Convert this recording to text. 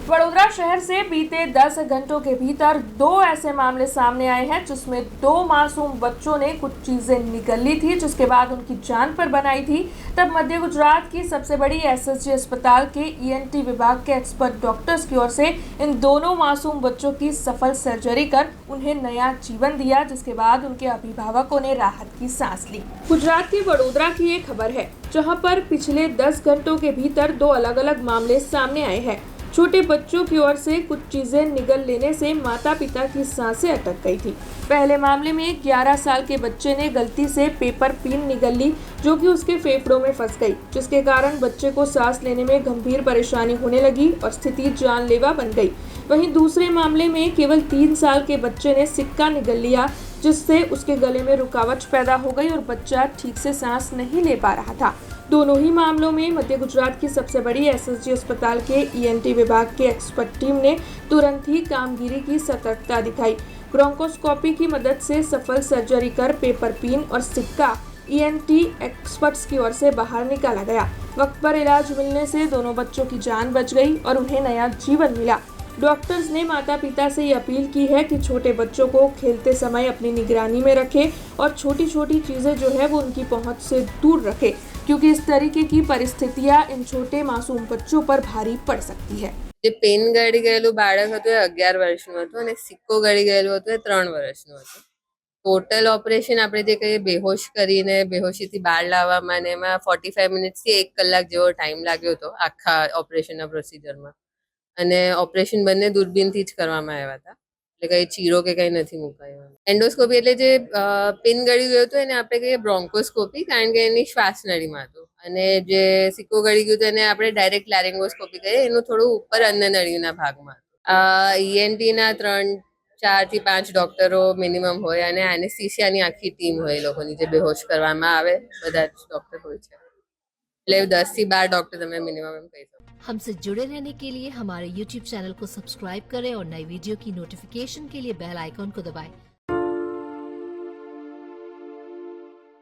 वडोदरा शहर से बीते 10 घंटों के भीतर दो ऐसे मामले सामने आए हैं जिसमें दो मासूम बच्चों ने कुछ चीजें निगल ली थी जिसके बाद उनकी जान पर बनाई थी। तब मध्य गुजरात की सबसे बड़ी एसएसजी अस्पताल के ईएनटी विभाग के एक्सपर्ट डॉक्टर्स की ओर से इन दोनों मासूम बच्चों की सफल सर्जरी कर उन्हें नया जीवन दिया, जिसके बाद उनके अभिभावकों ने राहत की सांस ली। गुजरात के वडोदरा की ये खबर है, जहां पर पिछले 10 घंटों के भीतर दो अलग अलग मामले सामने आए हैं। छोटे बच्चों की ओर से कुछ चीजें निगल लेने से माता पिता की सांसें अटक गई थी। पहले मामले में 11 साल के बच्चे ने गलती से पेपर पिन निगल ली, जो कि उसके फेफड़ों में फंस गई, जिसके कारण बच्चे को सांस लेने में गंभीर परेशानी होने लगी और स्थिति जानलेवा बन गई। वहीं दूसरे मामले में केवल 3 साल के बच्चे ने सिक्का निगल लिया, जिससे उसके गले में रुकावट पैदा हो गई और बच्चा ठीक से सांस नहीं ले पा रहा था। दोनों ही मामलों में मध्य गुजरात की सबसे बड़ी एसएसजी अस्पताल के ईएनटी विभाग की एक्सपर्ट टीम ने तुरंत ही कामगिरी की सतर्कता दिखाई। ब्रोंकोस्कोपी की मदद से सफल सर्जरी कर पेपर पिन और सिक्का ईएनटी एक्सपर्ट्स की ओर से बाहर निकाला गया। वक्त पर इलाज मिलने से दोनों बच्चों की जान बच गई और उन्हें नया जीवन मिला। डॉक्टर्स ने माता पिता से ये अपील की है कि छोटे बच्चों को खेलते समय अपनी निगरानी में रखें और छोटी छोटी चीज़ें जो है वो उनकी पहुंच से दूर रखें, क्योंकि इस तरीके की परिस्थितियां इन छोटे मासूम बच्चों पर ભારી પડ सकती है। જે પેન ગળી ગયેલું બાળક હતું એ 11 વર્ષનું હતું અને સિક્કો ગળી ગયેલું હતું એ 3 વર્ષનું હતું. ટોટલ ઓપરેશન આપણે જે કહીએ બેહોશ કરીને બેહોશીથી બહાર લાવવામાં અને એમાં 45 મિનિટ્સથી 1 કલાક જેવો ટાઈમ લાગ્યો હતો આખા ઓપરેશનના પ્રોસિજરમાં. અને ઓપરેશન બંને દૂરબીનથી જ કરવામાં આવ્યા હતા, એટલે કંઈ ચીરો કે કંઈ નથી મુકાયો. એન્ડોસ્કોપી એટલે જે પિન ગળી ગયું હતું એને આપણે કહીએ બ્રોન્કોસ્કોપી, કારણ કે એની શ્વાસ નળીમાં હતું. અને જે સિક્કો ગળી ગયું હતું એને આપણે ડાયરેક્ટ લેરિંગોસ્કોપી કહીએ, એનું થોડું ઉપર અન્નનળીના ભાગમાં હતું. ઈએનટીના 4 થી 5 ડોક્ટરો મિનિમમ હોય અને એનેસ્થેસિયાની આખી ટીમ હોય, એ લોકોની જે બેહોશ કરવામાં આવે બધા જ ડોક્ટર હોય છે, એટલે 10 થી 12 डॉक्टर તમે मिनिमम એમ કહી શકો। हमसे जुड़े रहने के लिए हमारे YouTube चैनल को सब्सक्राइब करें और नई वीडियो की नोटिफिकेशन के लिए बेल आइकॉन को दबाएं।